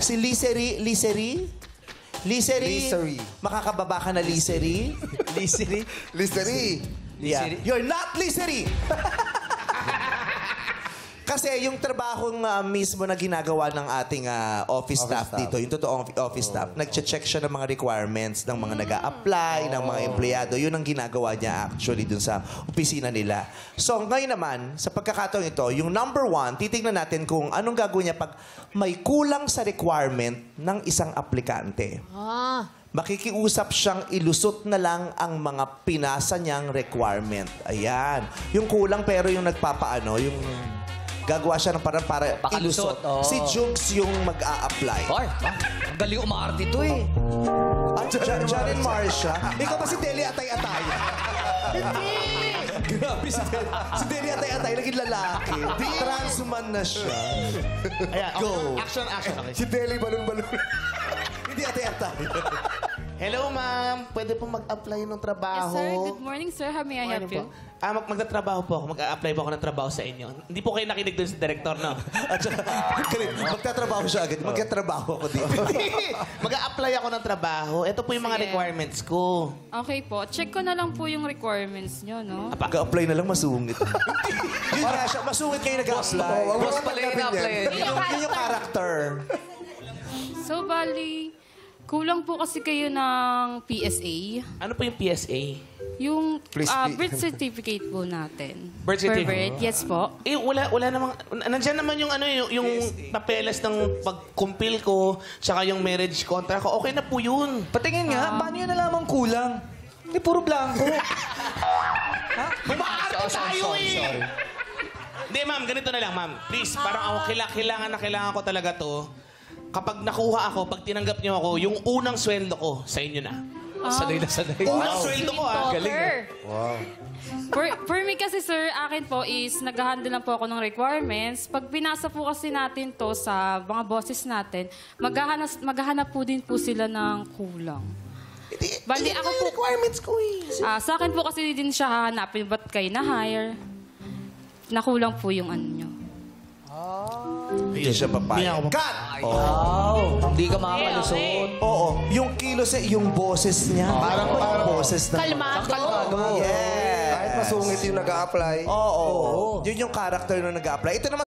Si Lisery. Lisery. Makakababa ka na Lisery. Listery. Yeah. You're not Lisery! Kasi yung trabahong mismo na ginagawa ng ating office staff dito, yung totoong office staff, nagche-check siya ng mga requirements ng mga nag-a-apply, ng mga empleyado. Yun ang ginagawa niya actually dun sa opisina nila. So ngayon naman, sa pagkakataong ito, yung number 1, titignan natin kung anong gagawin niya pag may kulang sa requirement ng isang aplikante. Makikiusap siyang ilusot na lang ang mga pinasa niyang requirement. Ayan. Yung kulang pero yung nagpapaano, yung gagawa siya ng parang para ilusot. Oo. Si Jukes yung mag-a-apply. Ay, ang galing umarte to eh. At John and Marcia. Ikaw ba si Deli Atay-Atay? Grabe si Deli Atay-Atay. Naging lalaki. Transman na siya. Ayan, Go. Action. Okay. Si Deli balon-balon. Hindi Atay-Atay. Hello, ma'am. Pwede po mag-apply ng Yes, trabaho? sir. Good morning, sir. How may I help you? Magtatrabaho po ako. Mag-a-apply po ako ng trabaho sa inyo. Hindi po kayo nakinig doon sa director, no? At saka, magtatrabaho siya agad. Magkatrabaho ako dito. Mag-a-apply ako ng trabaho. Ito po yung mga Sige. requirements ko. Okay po. Check ko na lang po yung requirements nyo, no? Mag-apply na lang, masungit. Yun nga siya. Masungit kayo nag-apply. Boss pala yung na-apply. Yun yung character. So, bali, kulang po kasi kayo ng PSA. Ano po yung PSA? Yung Please speak. birth certificate po natin. Birth certificate? Per birth, yes po. Wala namang... Nandiyan naman yung yung papeles ng pag-compile ko, tsaka yung marriage contract ko. Okay na po yun. Patingin nga, paano yun nalaman kulang? Hindi, puro blanco. Umaarte tayo eh! Hindi, ma'am. Ganito na lang, ma'am. Please, parang ako kailangan ko talaga to. Kapag nakuha ako, pag tinanggap niyo ako, yung unang sweldo ko, sa inyo na. Sanay na sanay. Unang sweldo ko, ah. Galing. Wow. For me kasi, sir, akin po is nag-handle lang po ako ng requirements. Pag pinasa po kasi natin to sa mga bosses natin, maghahanap po din po sila ng kulang. Bali, ako po, requirements ko eh. sa akin po kasi din siya hahanapin, ba't kayo na-hire? Nakulang po yung ano nyo. Hindi siya papayag. Cut! Hindi ka makakalusot. Oo. Yung kilos, yung boses niya. Parang boses na. Kalmado. Yes. Kahit masungit yung nag-a-apply. Oo. Yun yung character na nag-a-apply. Ito naman